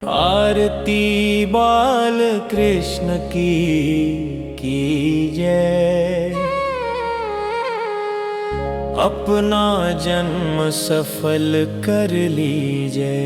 आरती बाल कृष्ण की जय। अपना जन्म सफल कर लीजिए।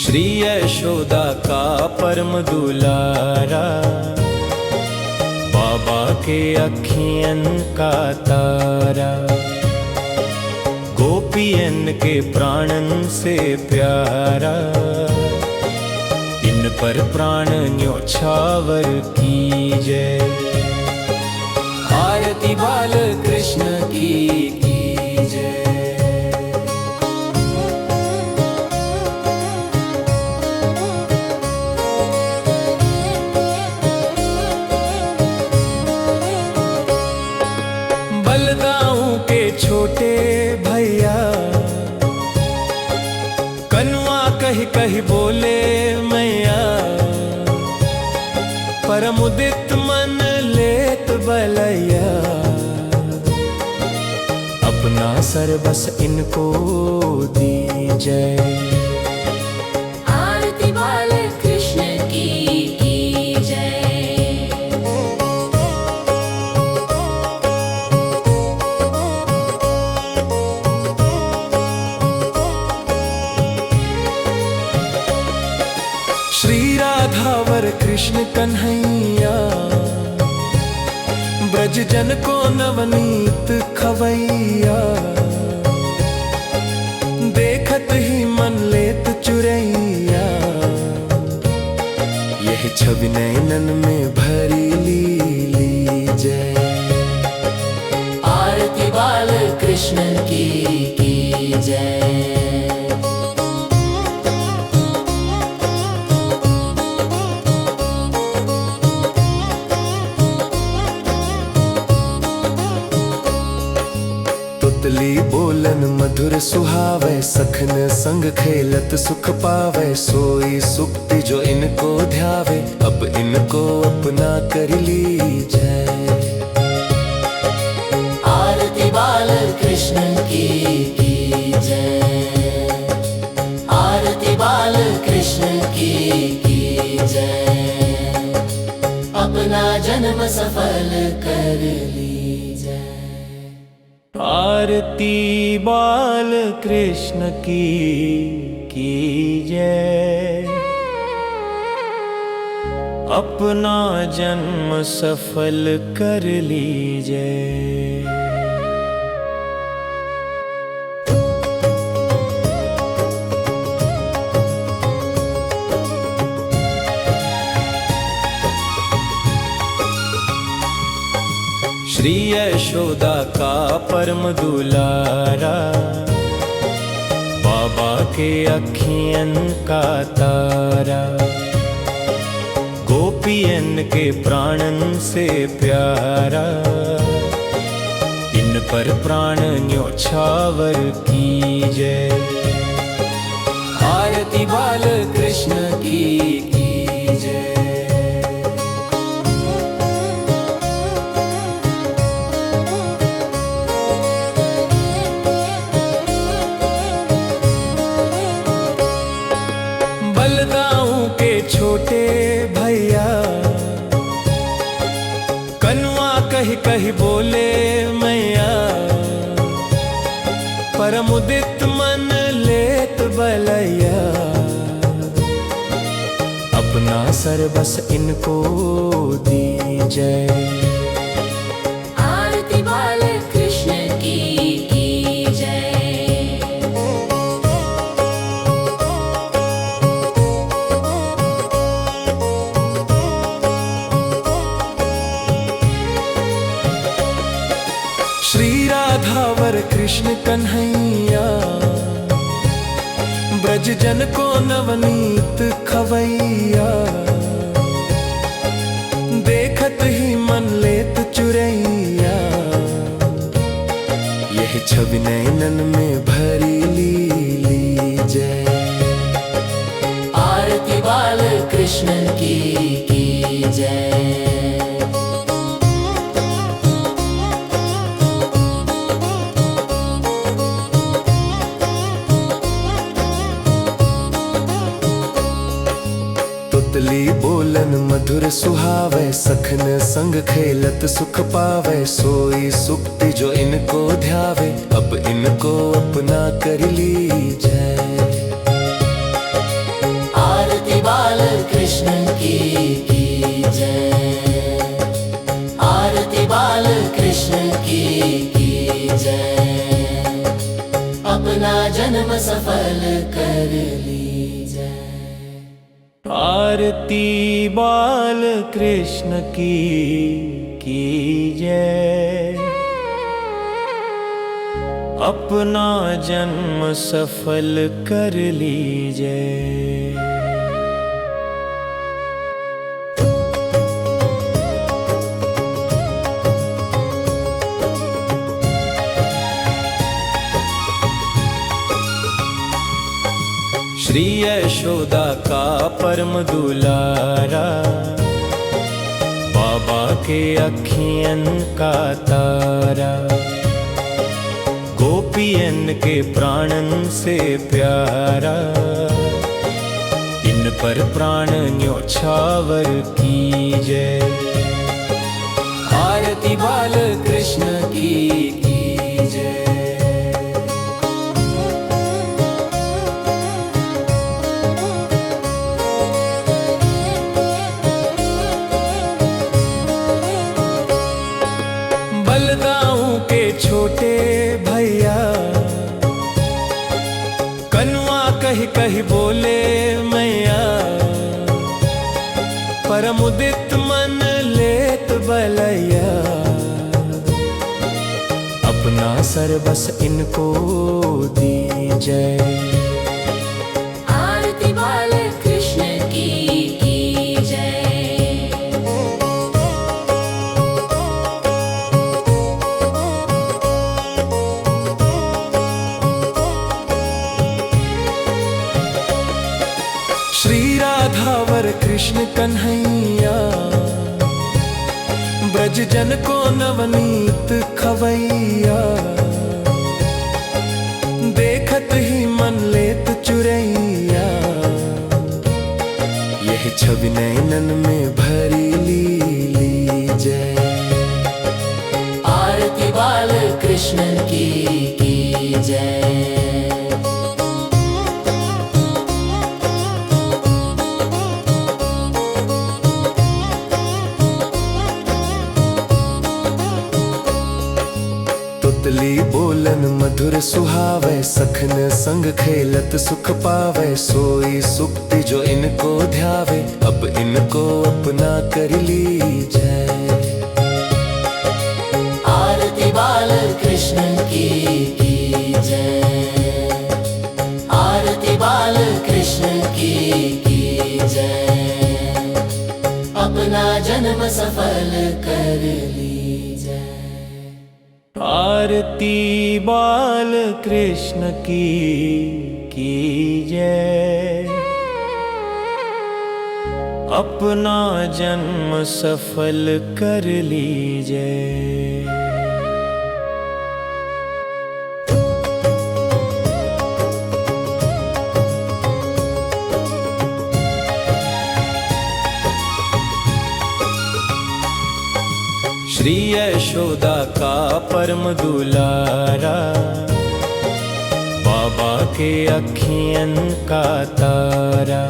श्री यशोदा का परम दुलारा, बाबा के अखियन का तारा, गोपियन के प्राणन से प्यारा, इन पर प्राण न्योछावर कीजय। आरती बाल कृष्ण की जय। बलदाऊ के छोटे भैया, कनुआ कही कही बोले मैया, परम उदित मन लेत बलैया, अपना सर्वस इनको दीजय। आरती बाल कृष्ण की जय। श्री राधावर कृष्ण कन्हैया, ब्रज जन को नवनीत खवैया, देखत ही मन लेत चुरैया, यह छवि नैनन में भरी लीजय। आरती बाल कृष्ण की जय। तुतली बोलन मधुर सुहावे, सखन संग खेलत सुख पावे, सोई सुक्ति जो इनको ध्यावे, अब इनको अपना कर लीजय। आरती बाल कृष्ण की जय। आरती बाल कृष्ण की जय। अपना जन्म सफल कर लीजय। आरती बाल कृष्ण की जय। अपना जन्म सफल कर लीजिए। श्री यशोदा का परम दुलारा, बाबा के अखियन का तारा, गोपियन के प्राणन से प्यारा, इन पर प्राण न्योछावर कीजय। आरती बाल कृष्ण की जय। बलदाऊ के छोटे भैया, कनुआ कही कही बोले मैया, परम उदित मन लेत बलैया, अपना सर्वस इनको दीजय। आरती बाल कृष्ण की जय। श्री राधावर कृष्ण कन्हैया, ब्रज जन को नवनीत खवैया, देखत ही मन लेत चुरैया, यह छवि नैनन में भरी लीजय। आरती बाल कृष्ण की जय। तुतली बोलन मधुर सुहावे, सखन संग खेलत सुख पावे। सोई सुक्ति जो इनको ध्यावे, अब इनको अपना कर लीजै। आरती बाल कृष्ण की जय। आरती बाल कृष्ण की जय। अपना जन्म सफल कर लीजै। आरती बाल कृष्ण की जय। अपना जन्म सफल कर लीजिए। श्री यशोदा का परम दुलारा, बाबा के अखियन का तारा। गोपियन के प्राणन से प्यारा, इन पर प्राण न्योछावर कीजै। आरती बाल कृष्ण की जय। बलदाऊ के छोटे भैया, कनुआ कही कही बोले मैया। परम उदित मन लेत बलैया, अपना सर्वस इनको दीजै। आरती बाल कृष्ण की जय। श्री राधावर कृष्ण कन्हैया, ब्रज जन को नवनीत खवैया। देखत ही मन लेत चुरैया, यह छवि नैनन में भरी लीजै। आरती बाल कृष्ण की जय। तुतली बोलन मधुर सुहावे, सखन संग खेलत सुख पावे। सोई सुक्ति जो इनको ध्यावे, अब इनको अपना कर लीजै। आरती बाल कृष्ण की जय। आरती बाल कृष्ण की जय। अपना जन्म सफल कर लीजै। आरती बाल कृष्ण की जय। अपना जन्म सफल कर लीजिए। श्री यशोदा का परम दुलारा, बाबा के अखियन का तारा।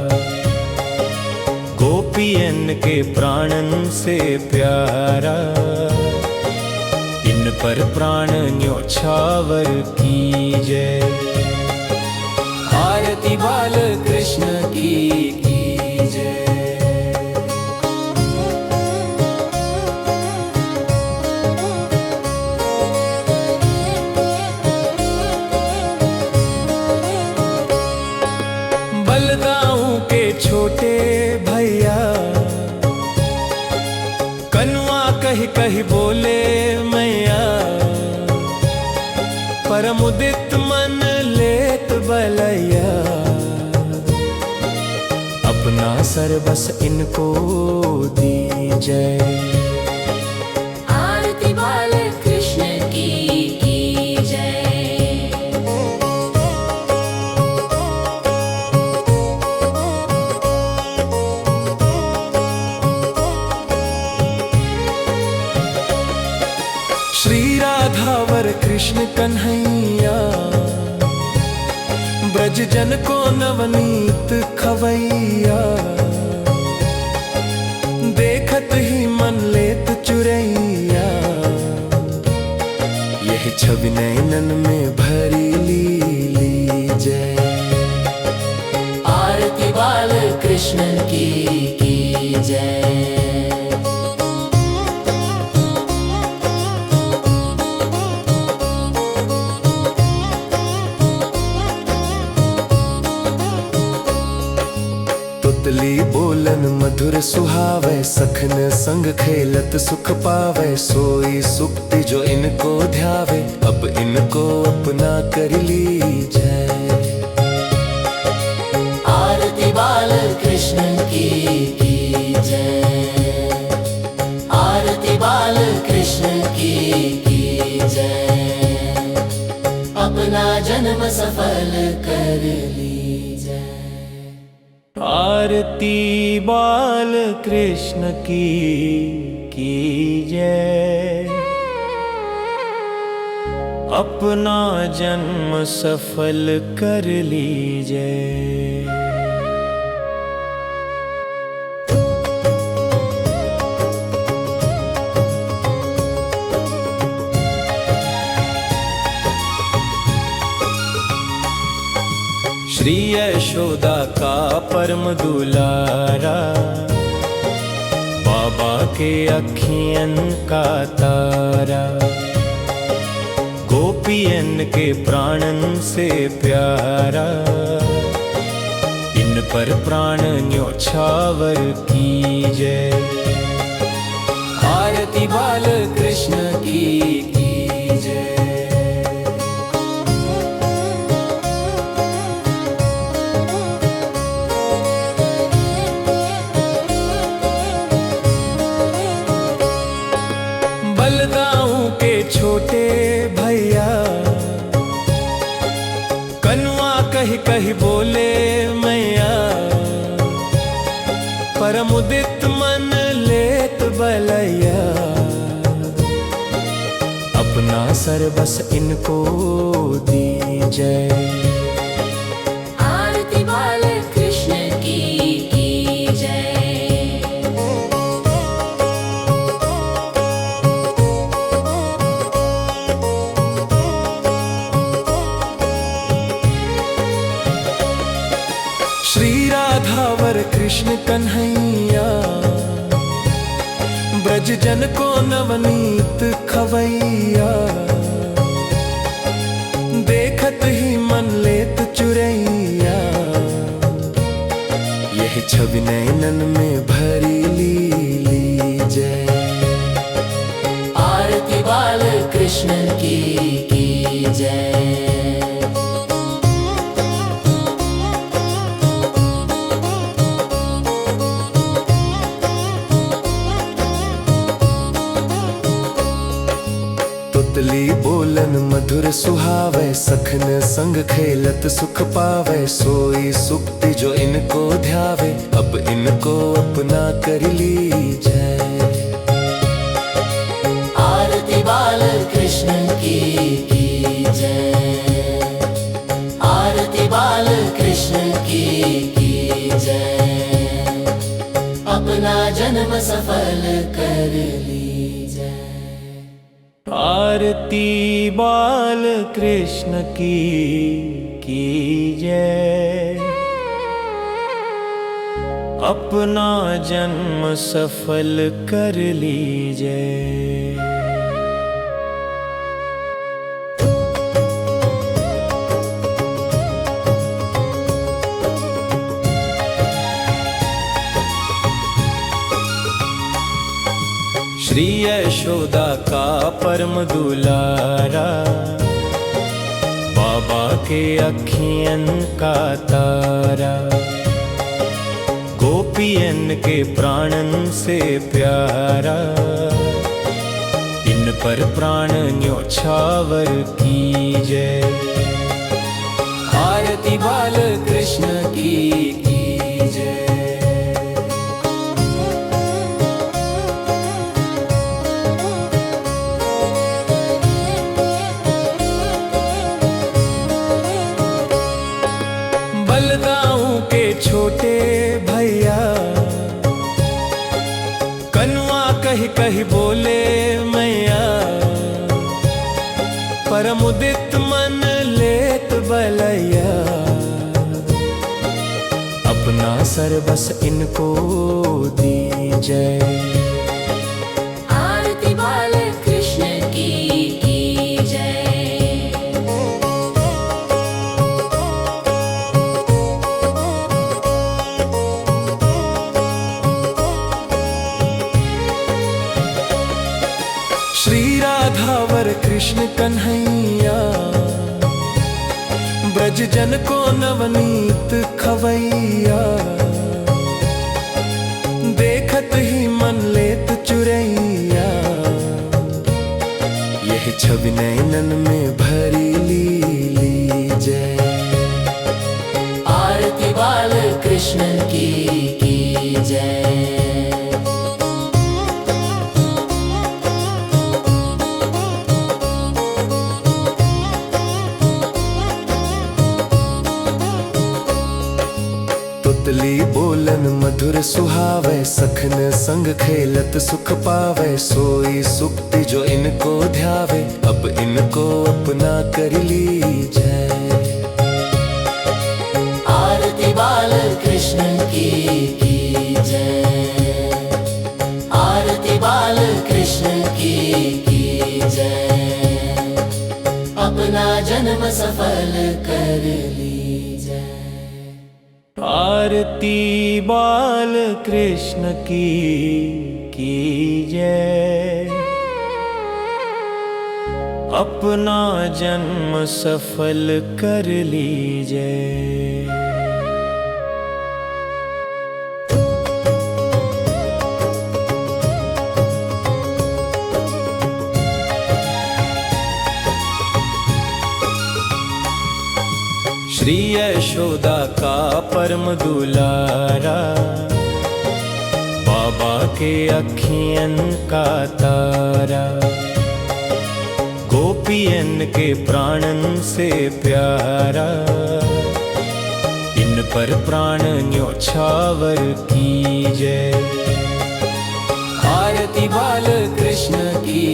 गोपियन के प्राणन से प्यारा, इन पर प्राण न्योछावर कीजै। आरती बाल कृष्ण की जय। बलदाऊ के छोटे भैया, कनुआ कही कही बोले मैया। परम उदित मन लेत बलैया, अपना सर्व बस इनको दीजय। आरती बाल कृष्ण की जय। श्री राधावर कृष्ण कन्हैया, ब्रज जन को नवनीत खवैया। देखत ही मन लेत चुरैया, यह छवि नैनन में भरी लीजय। आरती बाल कृष्ण की जय। तुतली बोलन मधुर सुहावे, सखन संग खेलत सुख पावे। सोई सुक्ति जो इनको ध्यावे, अब इनको अपना कर लीजय। आरती बाल कृष्ण की जय। आरती बाल कृष्ण की जय। अपना जन्म सफल कर लीजय। आरती बाल कृष्ण की जय। अपना जन्म सफल कर लीजय। श्री यशोदा का परम दुलारा, बाबा के अखियन का तारा। गोपियन के प्राणन से प्यारा, इन पर प्राण न्योछावर कीजय। आरती बाल कृष्ण की जय। बलदाऊ के छोटे भैया, कनुआ कही कही बोले मैया। परम उदित मन लेत बलैया, अपना सर बस इनको दीजय। आरती बाल कृष्ण की जय। श्री राधावर कृष्ण कन्हैया, ब्रज जन को नवनीत खवैया। देखत ही मन लेत चुरैया, यह छवि नैनन में भरी लीजय। आरती बाल कृष्ण की जय। तुतली बोलन मधुर सुहावे, सखन संग खेलत सुख पावे। सोई सुक्ति जो इनको ध्यावे, अब इनको अपना कर लीजय। आरती बाल कृष्ण की जय। आरती बाल कृष्ण की जय। अपना जन्म सफल कर लीजय। आरती बाल कृष्ण की जय। अपना जन्म सफल कर लीजय। श्री यशोदा का परम दुलारा, बाबा के अखियन का तारा। गोपी गोपियन के प्राणन से प्यारा, इन पर प्राण न्योछावर की जय। आरती बाल कृष्ण की जय। बलदाऊ के छोटे भैया कनुआ कही कही बोले मैया, परम उदित मन लेत बलैया, अपना सर्वस इनको दीजय। आरती बाल कृष्ण की जय। श्री राधावर कृष्ण कन्हैया, ब्रज जन को नवनीत खवैया, देखत ही मन लेत चुरैया, यह छवि नैनन में भरी ली जय। आरती बाल कृष्ण की जय। तुतली बोलन मधुर सुहावे, सखन संग खेलत सुख पावे, सोई सुक्ति जो इनको ध्यावे, अब इनको अपना कर लीजय। आरती बाल कृष्ण की जय। आरती बाल कृष्ण की जय। अपना जन्म सफल कर लीजय। आरती बाल कृष्ण की जय। अपना जन्म सफल कर लीजय। श्री यशोदा का परम दुलारा, बाबा के अखियन का तारा, गोपियन के प्राणन से प्यारा, इन पर प्राण न्योछावर की जय। आरती बाल कृष्ण की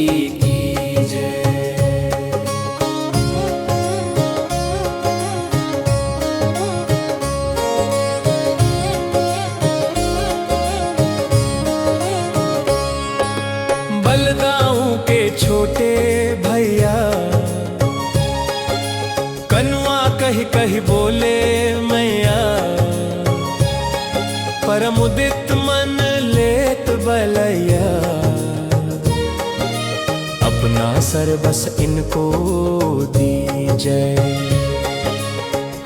जय। बलदाऊ के छोटे भैया कनुआ कही कही बोले मैया, परम उदित मन लेत बलैया, अपना सर्वस इनको दीजय।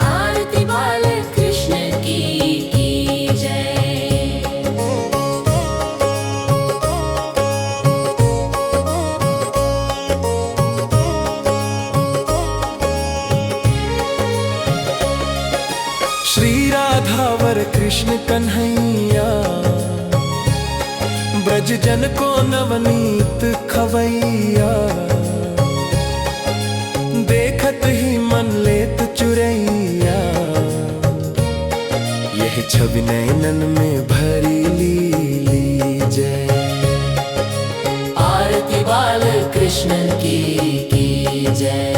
आरती बाल कृष्ण की जय। श्री राधावर कृष्ण कन्हैया, ब्रज जन को नवनीत खवैया, देखत ही मन लेत चुरैया, यह छवि नैनन में भरी ली जय। आरती बाल कृष्ण की जय।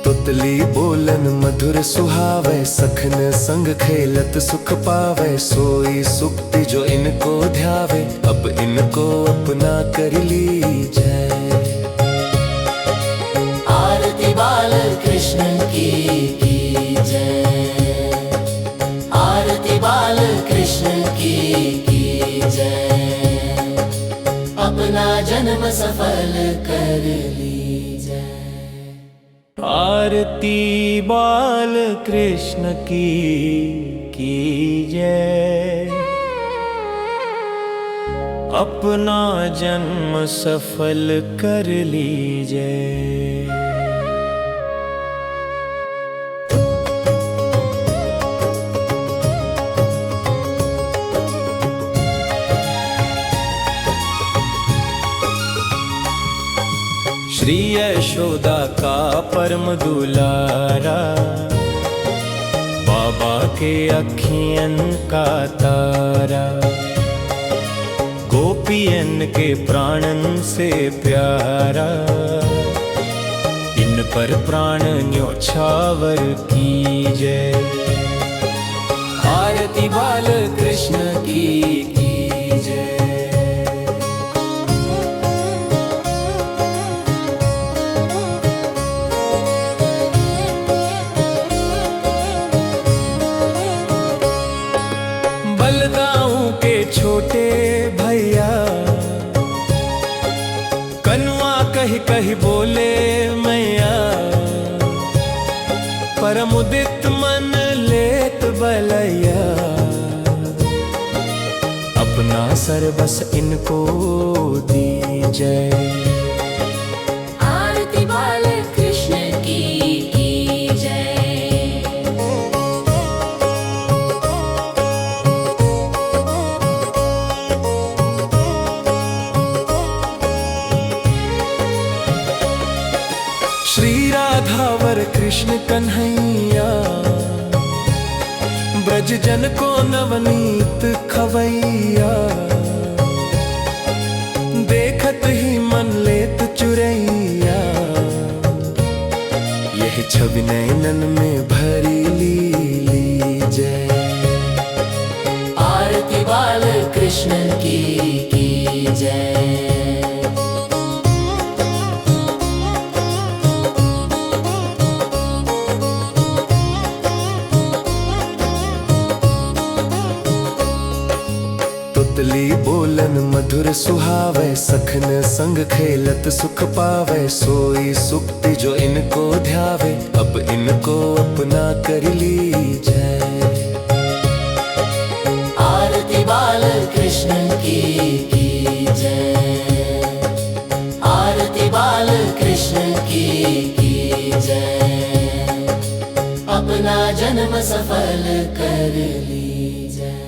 तुतली बोलन मधुर सुहावे, सखन संग खेलत सुख पावे, सोई सुक्ति जो इनको ध्यावे, अब इनको अपना कर लीजय। आरती बाल कृष्ण की जय। आरती बाल कृष्ण की जय। अपना जन्म सफल कर लीजय। आरती बाल कृष्ण की जय। अपना जन्म सफल कर लीजय। श्री यशोदा का परम दुलारा, बाबा के अखियन का तारा, गोपियन के प्राणन से प्यारा, इन पर प्राण न्योछावर कीजय। आरती बाल कृष्ण की जय। बलदाऊं के छोटे भैया, कनुआ कही कही बोले मैया, परम उदित मन लेत बलैया, अपना सर्वस इनको दीजय। आरती बाल कृष्ण की जय। श्री राधावर कृष्ण कन्हैया, ब्रज जन को नवनीत खवैया, देखत ही मन लेत चुरैया, यह छवि नैनन में भरी लीजय। आरती बाल कृष्ण की जय। तुतली बोलन मधुर सुहावे, सखन संग खेलत सुख पावे, सोई सुक्ति जो इनको ध्यावे, अब इनको अपना कर लीजय। आरती बाल कृष्ण की जय। आरती बाल कृष्ण की जय। अपना जन्म सफल कर लीजय।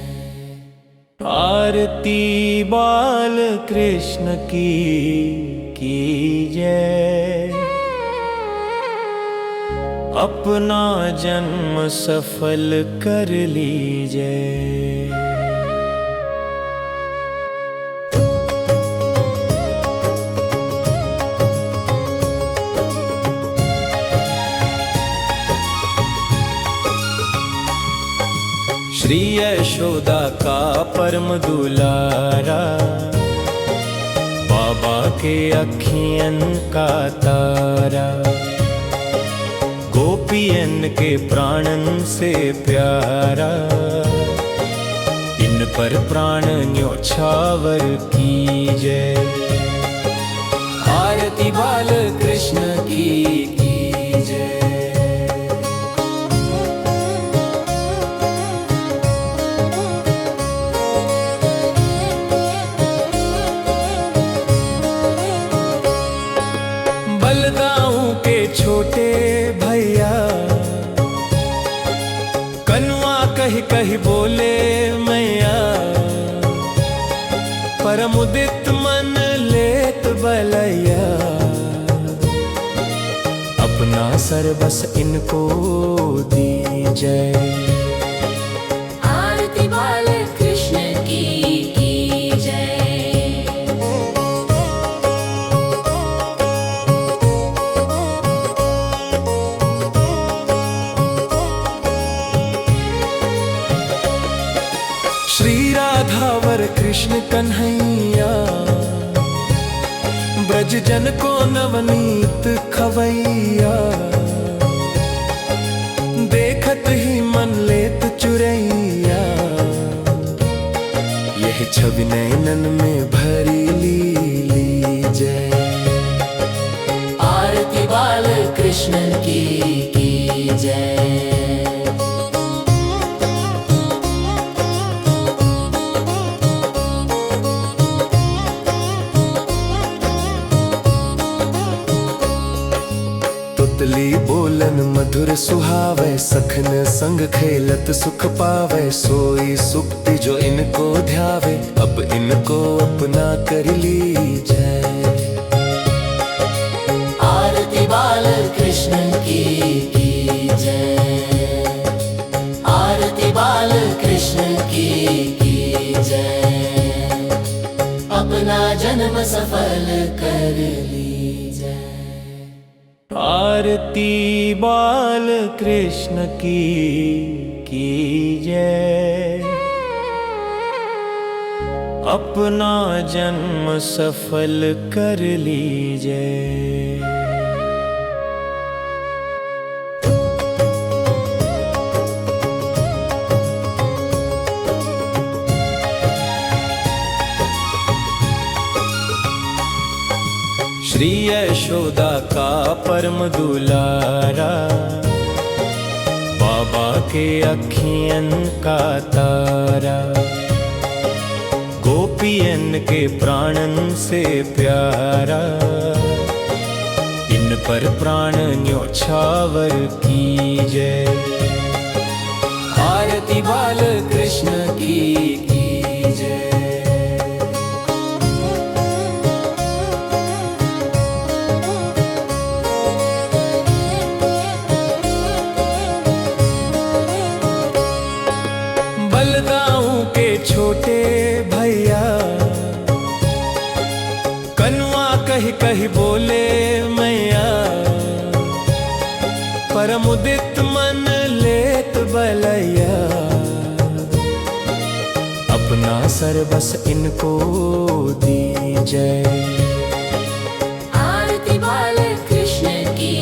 आरती बाल कृष्ण की जय। अपना जन्म सफल कर लीजय। श्री यशोदा का परम दुलारा, बाबा के अखियन का तारा, गोपियन के प्राणन से प्यारा, इन पर प्राण न्योछावर कीजय। आरती बाल कृष्ण की जय। बलदाऊं के छोटे भैया, कनुआ कही कही बोले मैया, परम उदित मन लेत बलैया, अपना सर्वस इनको दीजय। आरती बाल कृष्ण की जय। श्री राधावर कृष्ण कन्हैया, ब्रज जन को नवनीत खवैया, देखत ही मन लेत चुरैया, यह छवि नैनन में भरी लीजय। कृष्ण की जय। तुतली बोलन मधुर सुहावे, सखन संग खेलत सुख पावे। सोई सुक्ति जो इनको ध्यावे, अब इनको अपना कर लीजै। आरती बाल कृष्ण की जय। आरती बाल कृष्ण की जय। अपना जन्म सफल कर लीजै। आरती बाल कृष्ण की जय। अपना जन्म सफल कर लीजिए। श्री यशोदा का परम दुलारा, बाबा के अखियन का तारा। गोपियन के प्राणन से प्यारा, इन पर प्राण न्योछावर कीजै। आरती बाल कृष्ण की जय। बलदाऊ के छोटे भैया, कनुआ कही कही बोले मैया। परम उदित मन लेत बलैया, अपना सर्वस इनको दीजै। आरती बाल कृष्ण की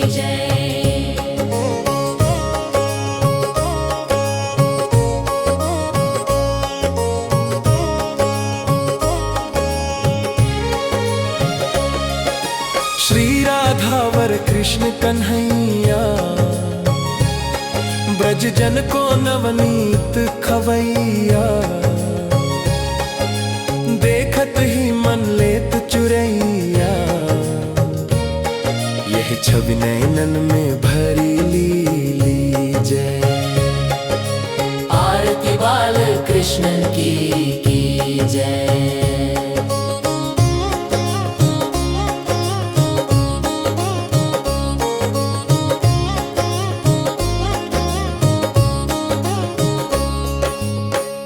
जय। श्री राधावर कृष्ण कन्हैया, ब्रज जन को नवनीत खवैया। देखत ही मन लेत चुरैया, यह छवि नैनन में भरी लीजै। आरती बाल कृष्ण की जय।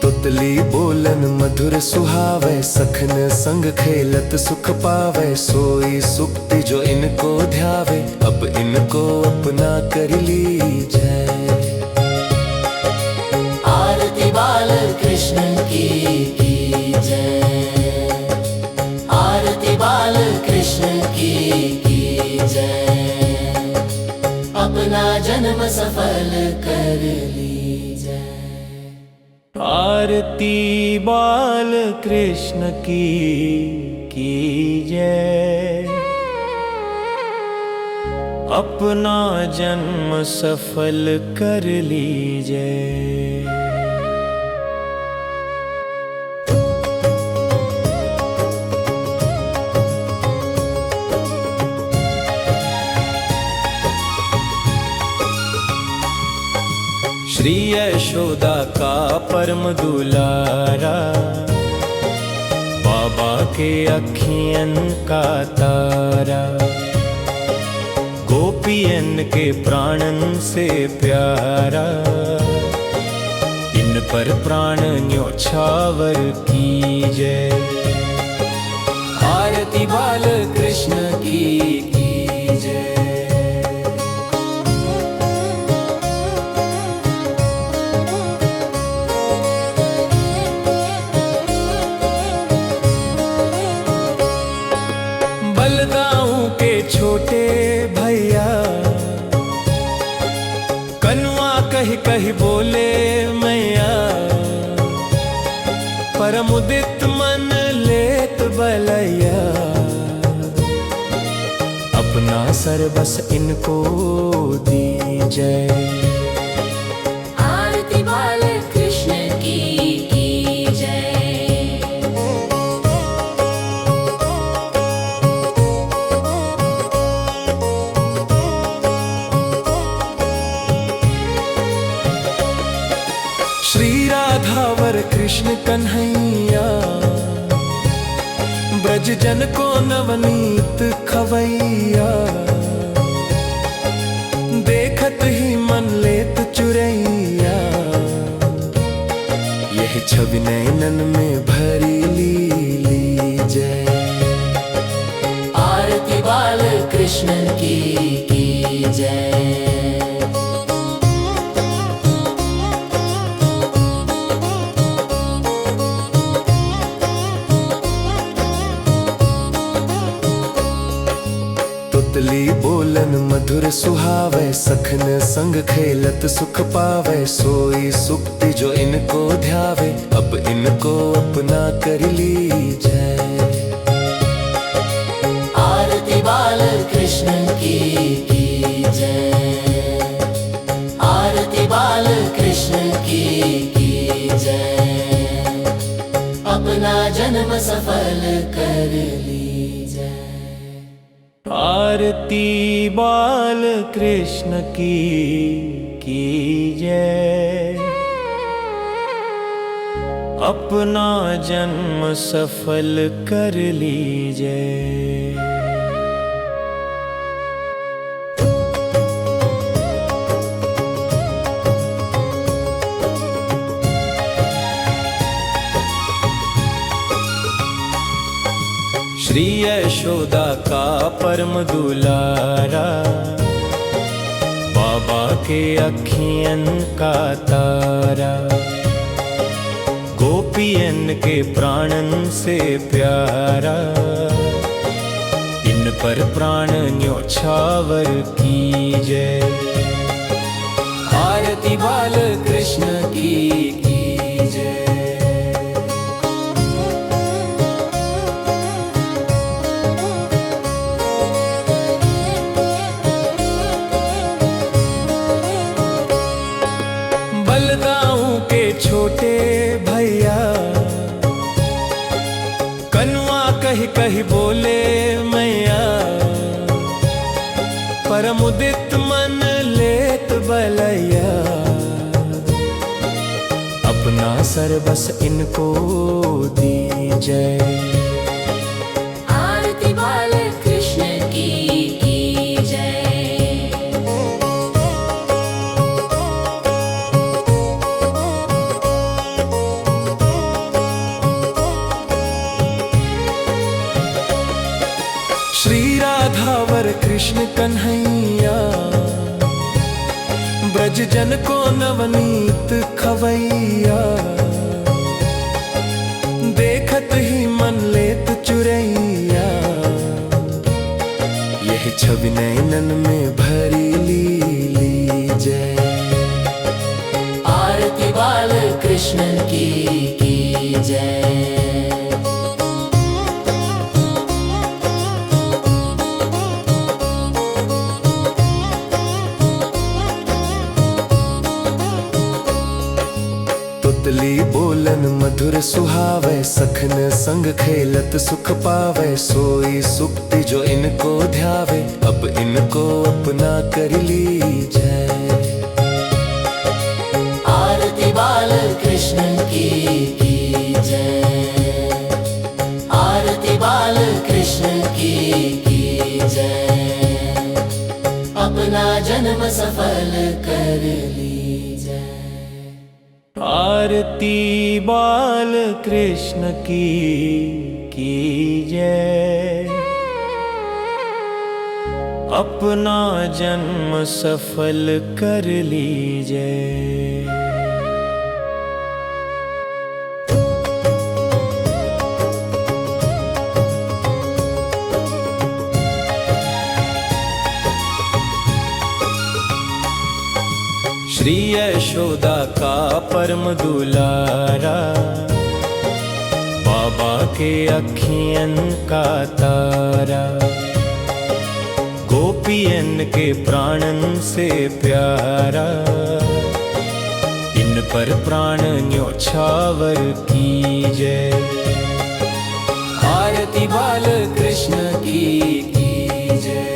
तुतली बोलन मधुर सुहावे, सखन संग खेलत सुख पावे। सोई सुक्ति जो इनको ध्यावे, अब इनको अपना कर लीजै। आरती बाल कृष्ण की जय। आरती बाल कृष्ण की जय। अपना जन्म सफल कर लीजै। आरती बाल कृष्ण की जय। अपना जन्म सफल कर लीजिए। श्री यशोदा का परम दुलारा, बाबा के अखियन का तारा। गोपियन के प्राणन से प्यारा, इन पर प्राण न्योछावर कीजै। आरती बाल कृष्ण की जय। बलदाऊ के छोटे भैया, कनुआ कही कही बोले मैया। परम उदित मन लेत बलैया, अपना सर बस इनको दीजय। आरती बाल कृष्ण की जय। श्री राधावर कृष्ण कन्हैया, ब्रज जन को नवनीत खवैया। देखत ही मन लेत चुरैया, यह छवि नैनन में भरी लीजय। आरती बाल कृष्ण की जय। तुतली बोलन मधुर सुहावे, सखन संग खेलत सुख पावे। सोई सुक्ति जो इनको ध्यावे, अब इनको अपना कर लीजय। आरती बाल कृष्ण की जय। आरती बाल कृष्ण की जय। अपना जन्म सफल कर लीजय। आरती बाल कृष्ण की जय। अपना जन्म सफल कर लीजय। श्री यशोदा का परम दुलारा, बाबा के अखियन का तारा। गोपियन के प्राणन से प्यारा, इन पर प्राण न्योछावर कीजय। आरती बाल कृष्ण की जय। बलदाऊ के छोटे भैया, कनुआ कही कही बोले मैया। परम उदित मन लेत बलैया, अपना सर बस इनको दीजय। आरती बाल कृष्ण की जय। श्री राधावर कृष्ण कन्हैया, ब्रज जन को नवनीत खवैया। देखत ही मन लेत चुरैया, यह छवि नैनन में भरी लीजय। आरती बाल कृष्ण की जय। तुतली बोलन मधुर सुहावे, सखन संग खेलत सुख पावे। सोई सुक्ति जो इनको ध्यावे, अब इनको अपना कर लीजय। आरती बाल कृष्ण की जय। आरती बाल कृष्ण की जय। अपना जन्म सफल कर लीजय। आरती बाल कृष्ण की जय। अपना जन्म सफल कर लीजय। श्री यशोदा का परम दुलारा, बाबा के अखियन का तारा। गोपियन के प्राणन से प्यारा, इन पर प्राण न्योछावर की जय। आरती बाल कृष्ण की जय।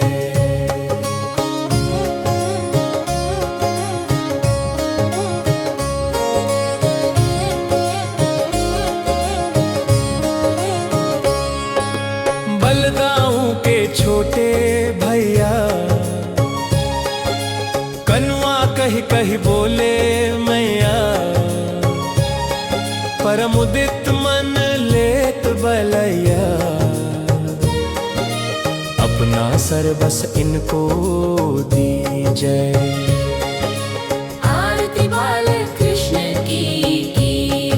बलदाऊ के छोटे भैया कनुआ कही कही बोले मैया, परम उदित मन लेत बलैया, अपना सर्वस इनको दीजय। आरती बाल कृष्ण की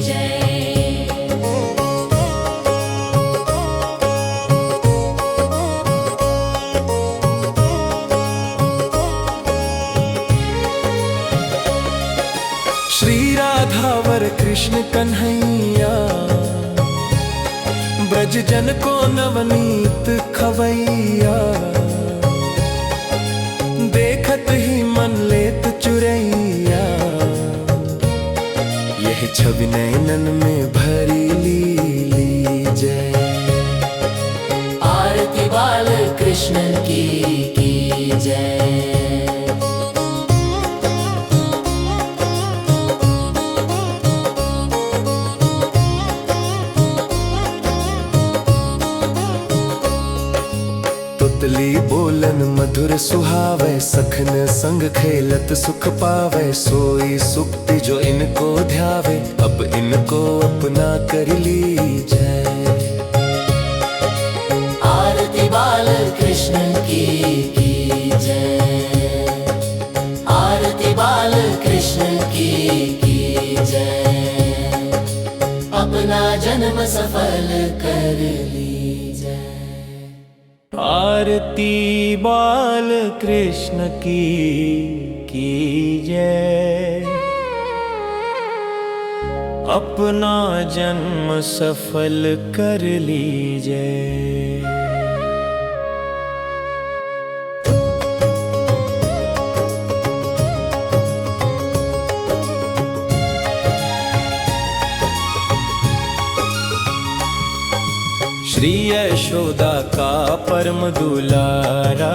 जय। श्री राधावर कृष्ण कन्हैया, ब्रज जन को नवनीत खवैया, देखत ही मन लेत चुरैया, यह छवि नैनन में भरी लीली जय। आरती बाल कृष्ण की जय। तुतली बोलन मधुर सुहावे, सखन संग खेलत सुख पावे, सोई सुक्ति जो इनको ध्यावे, अब इनको अपना कर लीजय। आरती बाल कृष्ण की जय। आरती बाल कृष्ण की जय। अपना जन्म सफल कर लीजय। आरती बाल कृष्ण की जय। अपना जन्म सफल कर लीजय। श्री यशोदा का परम दुलारा,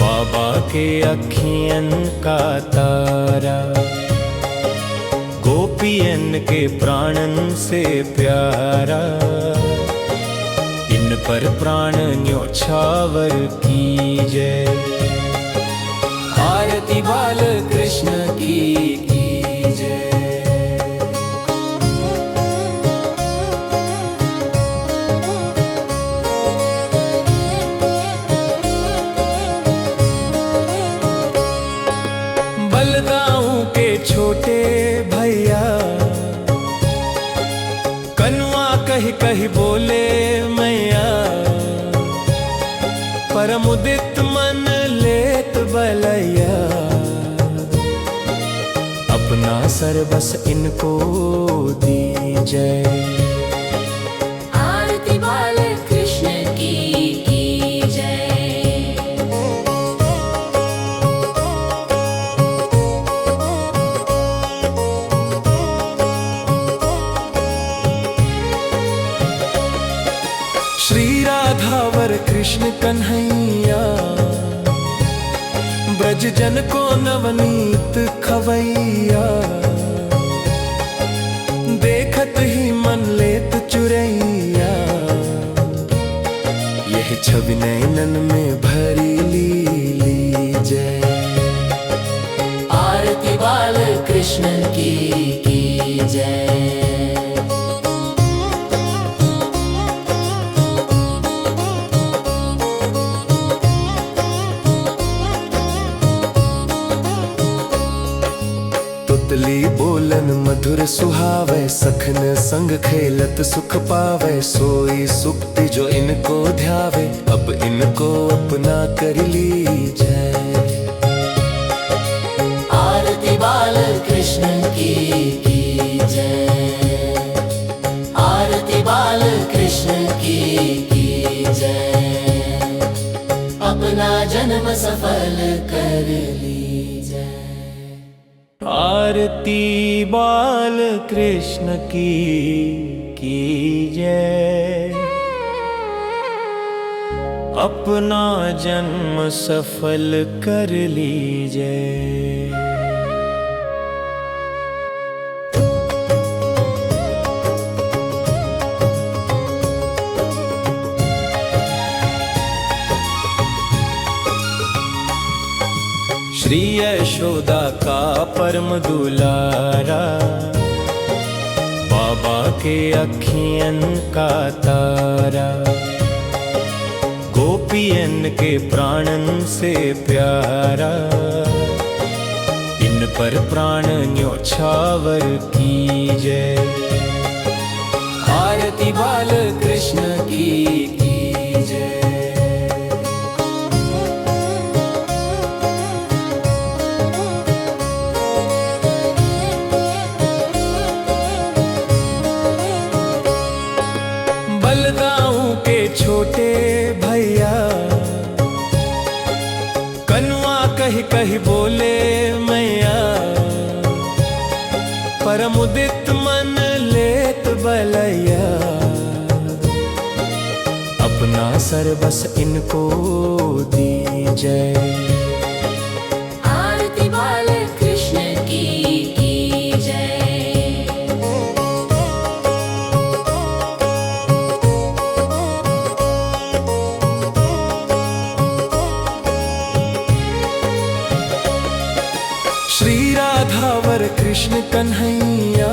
बाबा के अखियन का तारा, गोपियन के प्राणन से प्यारा, इन पर प्राण न्योछावर की जय। आरती बाल कृष्ण की जय। बलदाऊ के छोटे भैया कनुआ कही कही बोले मैया, परम उदित मन लेत बलैया, अपना सर्वस इनको दीजय। आरती बाल कृष्ण की जय। श्री राधावर कृष्ण कन्हैया, ब्रज जन को नवनीत खवैया, देखत ही मन लेत चुरैया, यह छवि नैनन में भरी लीली जय। आरती बाल कृष्ण की जय। तुतली बोलन मधुर सुहावे, सखन संग खेलत सुख पावे, सोई सुक्ति जो इनको ध्यावे, अब इनको अपना कर लीजय। आरती बाल कृष्ण की जय। बाल कृष्ण की जय। अपना अपना जन्म सफल कर लीजिए। आरती बाल कृष्ण की जय। अपना जन्म सफल कर लीजिए। श्री यशोदा का परम दुलारा, बाबा के अखियन का तारा, गोपियन के प्राणन से प्यारा, इन पर प्राण न्योछावर कीजय। आरती बाल कृष्ण की जय। बलदाऊ के छोटे भैया, कनुआ कही कही बोले मैया, परम उदित मन लेत बलैया, अपना सर्वस इनको दीजय। आरती बाल कृष्ण की जय। श्री राधावर कृष्ण कन्हैया,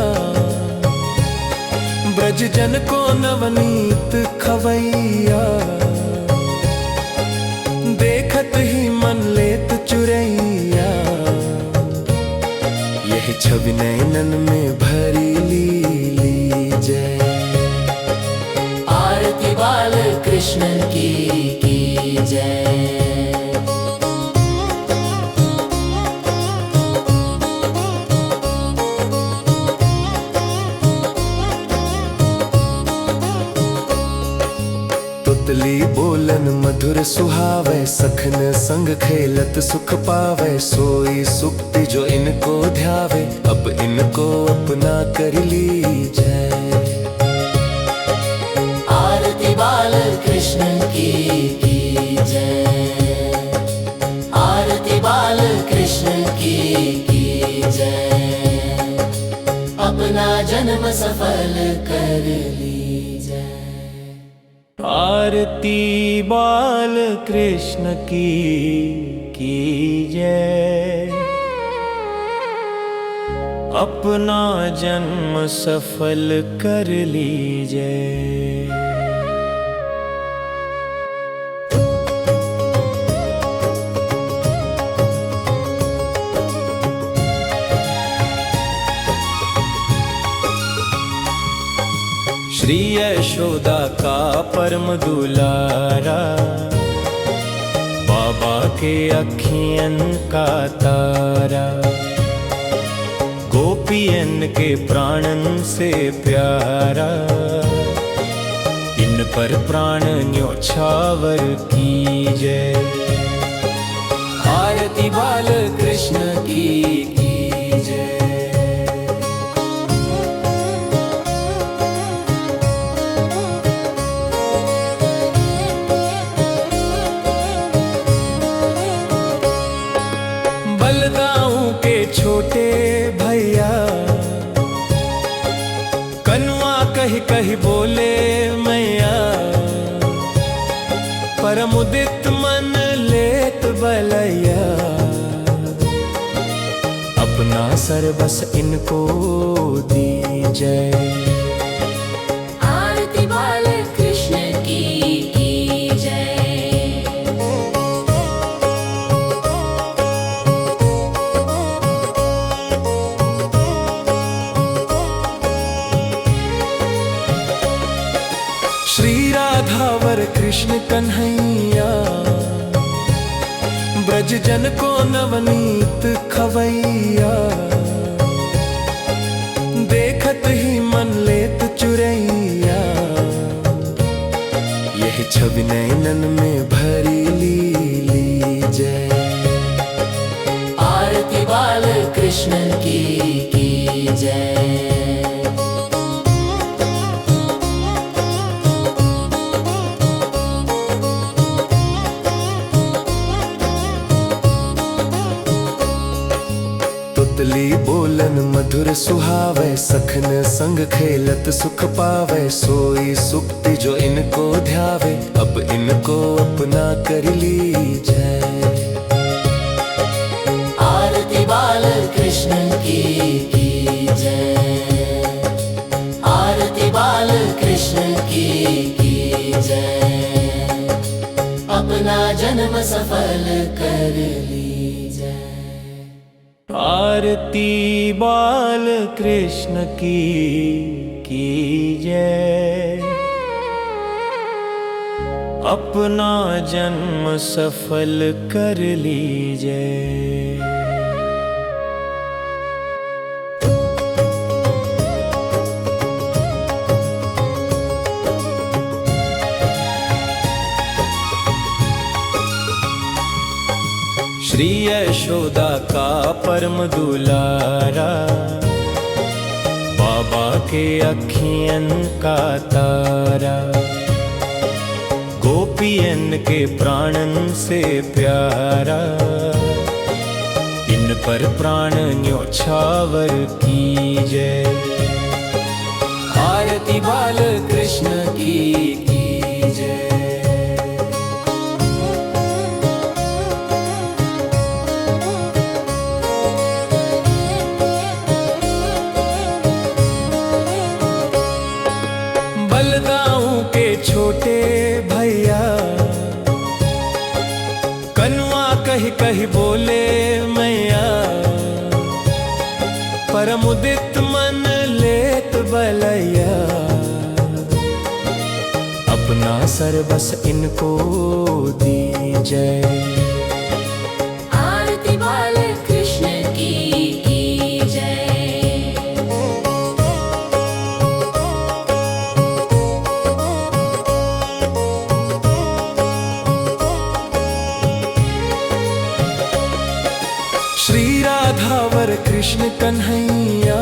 ब्रज जन को नवनीत खवैया, देखत ही मन लेत चुरैया, यही छवि नैनन में भरी लीजय। आरती बाल कृष्ण की जय। तुतली बोलन मधुर सुहावे, सखन संग खेलत सुख पावे, सोई सुक्ति जो इनको ध्यावे, अब इनको अपना कर लीजय। आरती बाल कृष्ण की जय। आरती बाल कृष्ण की जय। अपना जन्म सफल कर लीजिए। आरती बाल कृष्ण की जय। अपना जन्म सफल कर लीजिए। श्री यशोदा का परम दुलारा, बाबा के अखियन का तारा, गोपियन के प्राणन से प्यारा, इन पर प्राण न्योछावर कीजय। आरती बाल कृष्ण की जय। बलदाऊ के छोटे भैया, कनुआ कही कही बोले मैया, परम उदित मन लेत बलैया, अपना सर्वस इनको दीजय। आरती बाल कृष्ण की जय। श्री राधावर कृष्ण कन्हैया, ब्रज जन को नवनीत खवैया, देखत ही मन लेत चुरैया, यही छवि नैनन में भरी लीली। कृष्ण की जय। तुतली बोलन मधुर सुहावे, सखन संग खेलत सुख पावे। सोई सुक्ति जो इनको ध्यावे, अब इनको अपना कर लीजै। आरती बाल कृष्ण की जय। आरती बाल कृष्ण की जय। अपना जन्म सफल कर लीजै। आरती बाल कृष्ण की जय। अपना जन्म सफल कर लीजै। श्री यशोदा का परम दुलारा, बाबा के अखियन का तारा। गोपियन के प्राणन से प्यारा, इन पर प्राण न्योछावर कीजै। आरती बाल कृष्ण की जय। बलदाऊ के छोटे भैया, कनुआ कही कही बोले मैया। परम उदित मन लेत बलैया, अपना सर्वस इनको दीजै। आरती बाल कृष्ण की जय। श्री राधावर कृष्ण कन्हैया,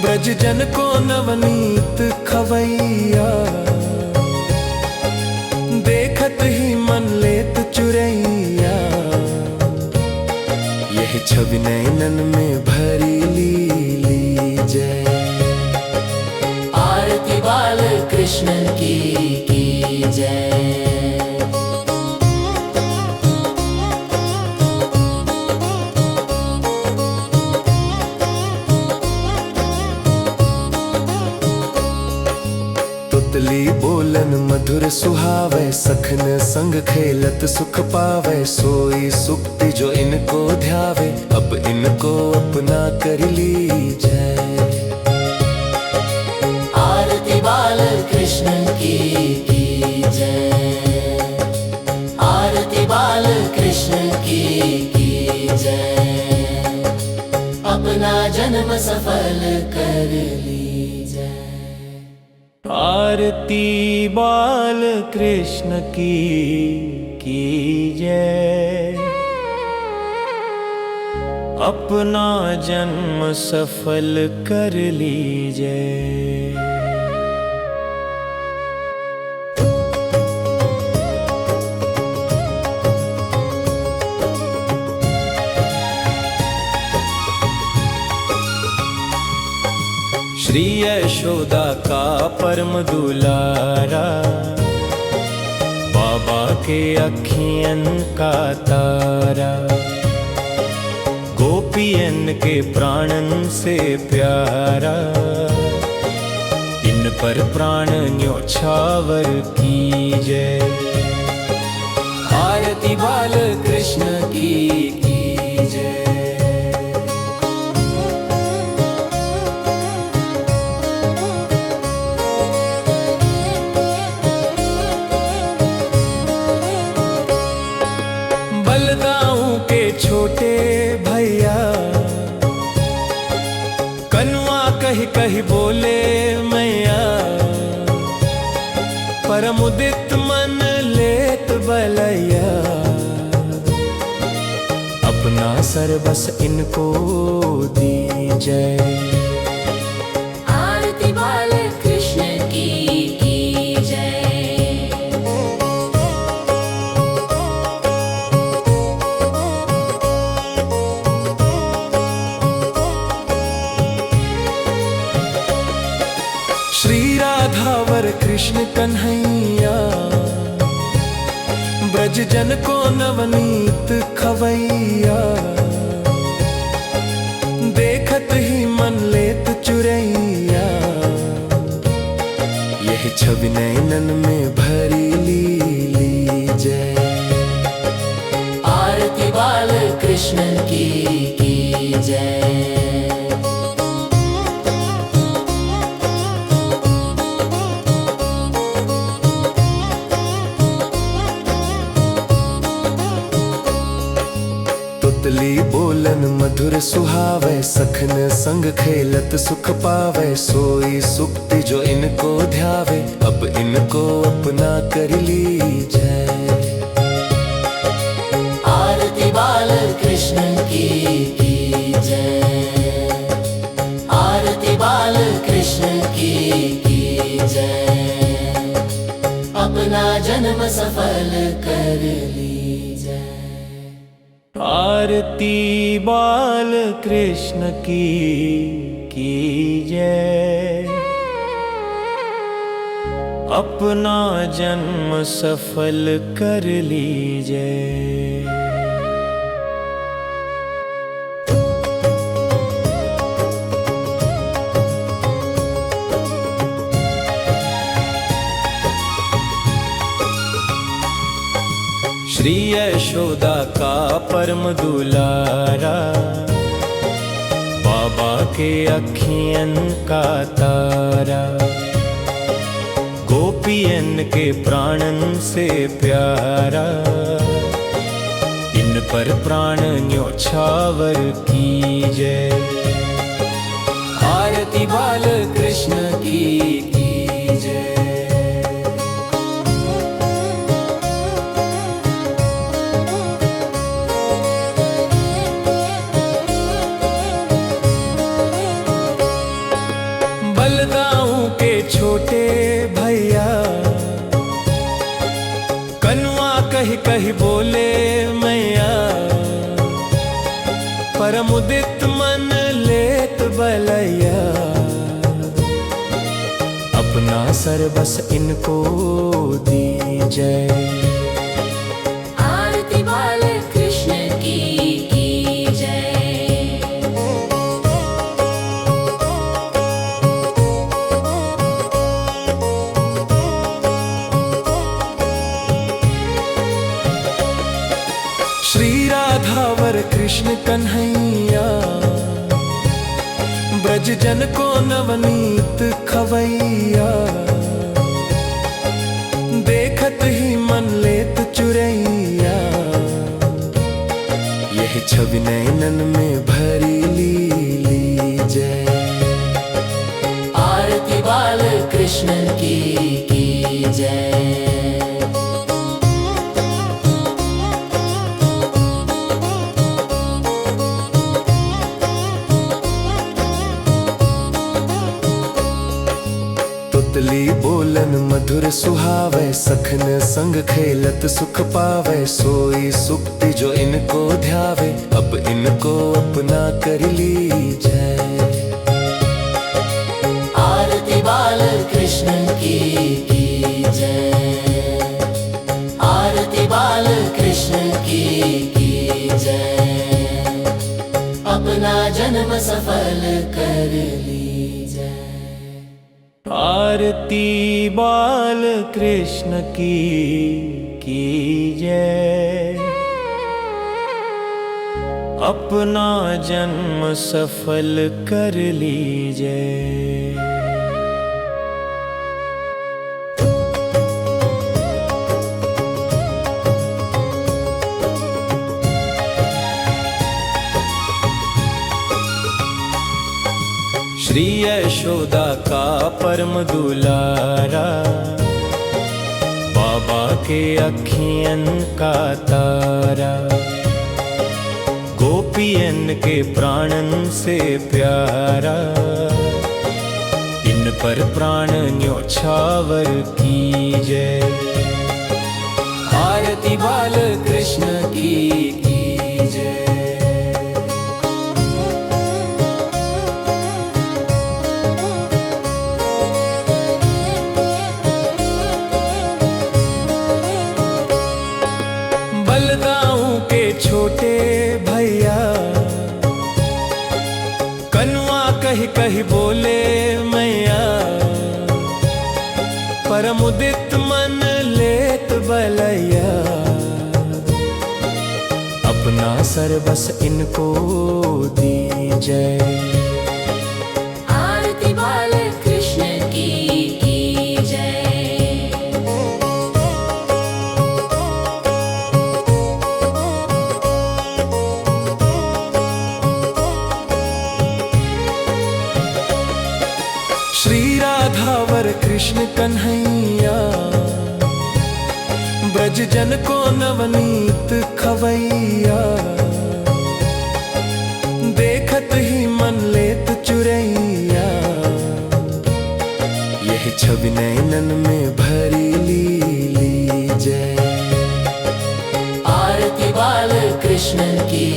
ब्रज जन को नवनीत खवैया। देखत ही मन लेत चुरैया, यही छवि नैनन में भरी लीजै। आरती बाल कृष्ण की जय। तुतली बोलन मधुर सुहावे, सखन संग खेलत सुख पावे। सोई सुक्ति जो इनको ध्यावे, अब इनको अपना कर लीजै। आरती बाल कृष्ण की जय। आरती बाल कृष्ण की जय। अपना जन्म सफल कर लीजै। आरती बाल कृष्ण की जय। अपना जन्म सफल कर लीजै। श्री यशोदा का परम दुलारा, बाबा के अखियन का तारा। गोपियन के प्राणन से प्यारा, इन पर प्राण न्योछावर कीजै। आरती बाल कृष्ण की जय। बलदाऊ के छोटे भैया, कनुआ कही कही बोले मैया। परम उदित मन लेत बलैया, अपना सर बस इनको दीजय। आरती बाल कृष्ण की जय। श्री राधावर कृष्ण कन्हैया, ब्रज जन को नवनीत खवैया। देखत ही मन लेत चुरैया, यही छवि नैनन में भरी ली जय। आरती बाल कृष्ण की जय। तुतली बोलन मधुर सुहावे, सखन संग खेलत सुख पावे। सोई सुक्ति जो इनको ध्यावे, अब इनको अपना कर लीजय। आरती बाल कृष्ण की जय। आरती बाल कृष्ण की जय। अपना जन्म सफल कर लीजय। आरती बाल कृष्ण की जय। अपना जन्म सफल कर लीजय। श्री यशोदा का परम दुलारा, बाबा के अखियन का तारा। गोपियन के प्राणन से प्यारा, इन पर प्राण न्योछावर कीजय। आरती बाल कृष्ण की जय। बलदाऊ के छोटे भैया, कनुआ कही कही बोले मैया। परम उदित मन लेत बलैया, अपना सर बस इनको दीजय। आरती बाल कृष्ण की जय। श्री राधावर कृष्ण कन्हैया, ब्रज जन को नवनीत खवैया। देखत ही मन लेत चुरैया, यही छवि नैनन में भरी ली जय। आरती बाल कृष्ण की जय। तुतली बोलन मधुर सुहावे, सखन संग खेलत सुख पावे। सोई सुक्ति जो इनको ध्यावे, अब इनको अपना कर लीजय। आरती बाल कृष्ण की जय। आरती बाल कृष्ण की जय। अपना जन्म सफल कर लीजय। आरती बाल कृष्ण की जय। अपना जन्म सफल कर लीजय। श्री यशोदा का परम दुलारा, बाबा के अखियन का तारा। गोपियन के प्राणन से प्यारा, इन पर प्राण न्योछावर की जय। आरती बाल कृष्ण की जय। बलदाऊ के छोटे भैया कनुआ कही कही बोले मैया, परम उदित मन लेत बलैया, अपना सर्वस इनको दीजय। आरती बाल कृष्ण की जय। श्री राधावर कृष्ण कन्हैया, ब्रज जन को नवनीत खवैया, देखत ही मन लेत चुरैया, यह छवि नैनन में भरी लीली जय। आरती बाल कृष्ण की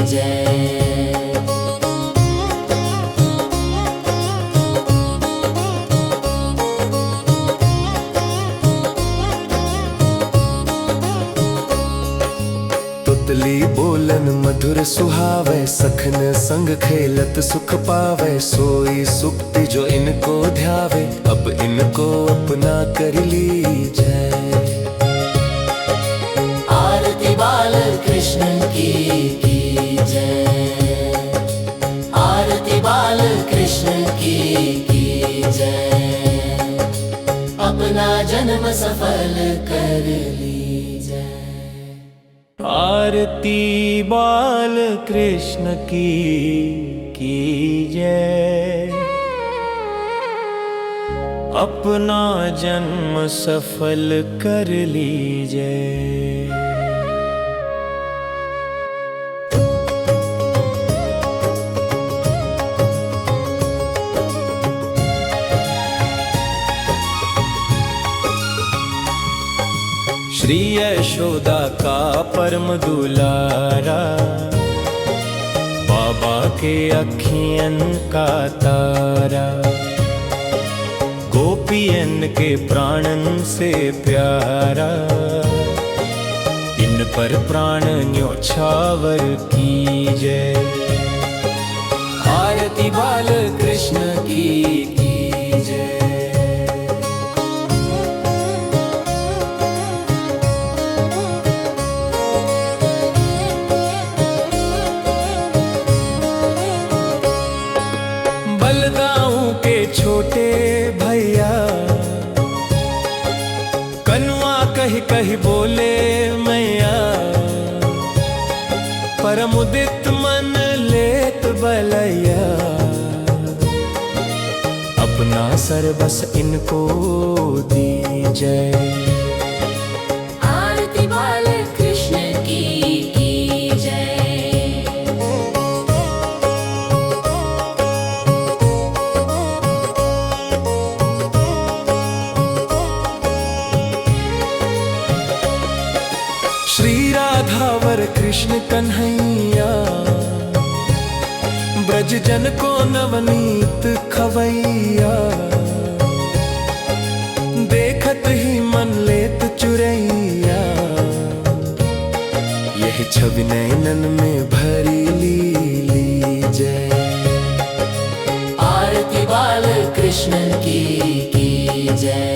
जय। तुतली बोलन मधुर सुहावे, सखन संग खेलत सुख पावे, सोई सुक्ति जो इनको ध्यावे, अब इनको अपना कर लीजय। आरती बाल कृष्ण की जय। आरती बाल कृष्ण की जय। अपना जन्म सफल कर लीजय। आरती बाल कृष्ण की जय। अपना जन्म सफल कर लीजिए। श्री यशोदा का परम दुलारा, बाबा के अखियन का तारा, गोपियन के प्राणन से प्यारा, इन पर प्राण न्योछावर कीजे। आरती बाल कृष्ण की जय। बलदाऊ के छोटे भैया कनुआ कही कही बोले मैया, परम उदित मन लेत बलैया, अपना सर्वस इनको दीजय। आरती बाल कृष्ण की जय। श्री राधावर कृष्ण कन्हैया, ब्रज जन को नवनीत खवैया, देखत ही मन लेत चुरैया, यह छवि नैनन में भरी लीली जय। आरती बाल कृष्ण की जय।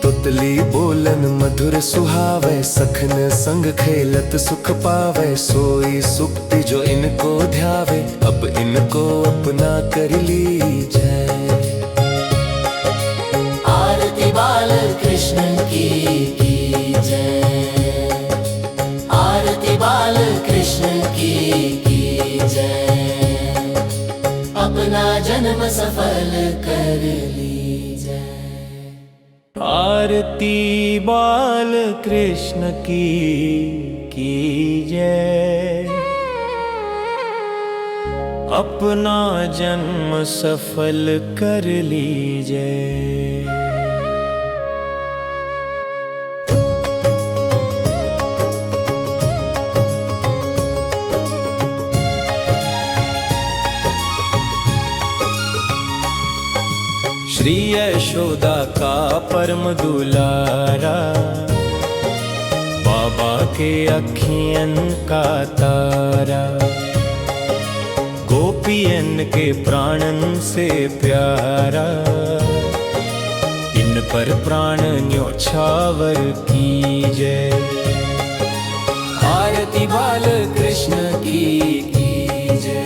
तुतली बोलन मधुर सुहावे, सखन संग खेलत सुख पावे, सोई सुक्ति जो इनको ध्यावे, अब इनको अपना कर लीजय। आरती बाल कृष्ण की जय। आरती बाल कृष्ण की जय। अपना जन्म सफल कर लीजिए। आरती बाल कृष्ण की जय। अपना जन्म सफल कर लीजिए। श्री यशोदा का परम दुलारा, बाबा के अखियन का तारा, गोपियन के प्राणन से प्यारा, इन पर प्राण न्योछावर कीजय। आरती बाल कृष्ण की जय।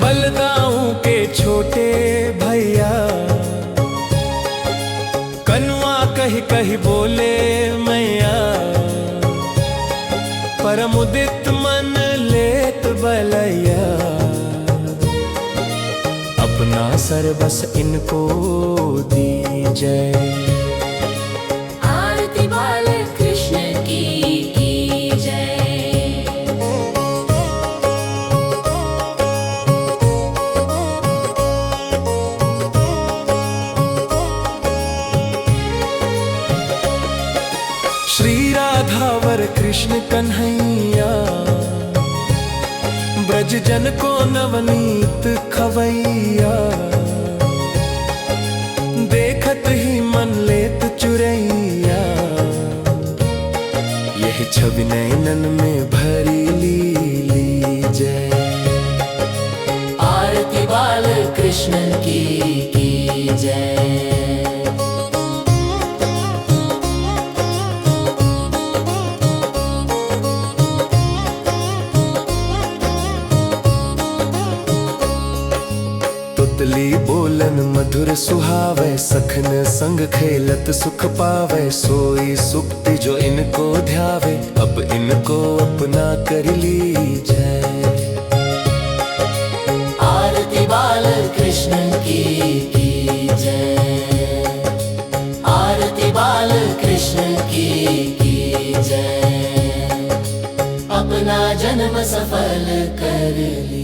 बलदाऊ के छोटे भैया, कनुआ कही कही बोले मैया, परम उदित मन लेत बलैया, अपना सर्वस इनको दीजय। आरती बाल कृष्ण की जय। श्री राधावर कृष्ण कन्हैया, ब्रज जन को नवनीत खवैया, देखत ही मन लेत चुरैया, यह छवि नैनन में भरी लीजय। आरती बाल कृष्ण की जय। तुतली बोलन मधुर सुहावे, सखन संग खेलत सुख पावे, सोई सुक्ति जो इनको ध्यावे, अब इनको अपना कर लीजय। आरती बाल कृष्ण की जय। आरती बाल कृष्ण की जय। अपना जन्म सफल कर लीजिए।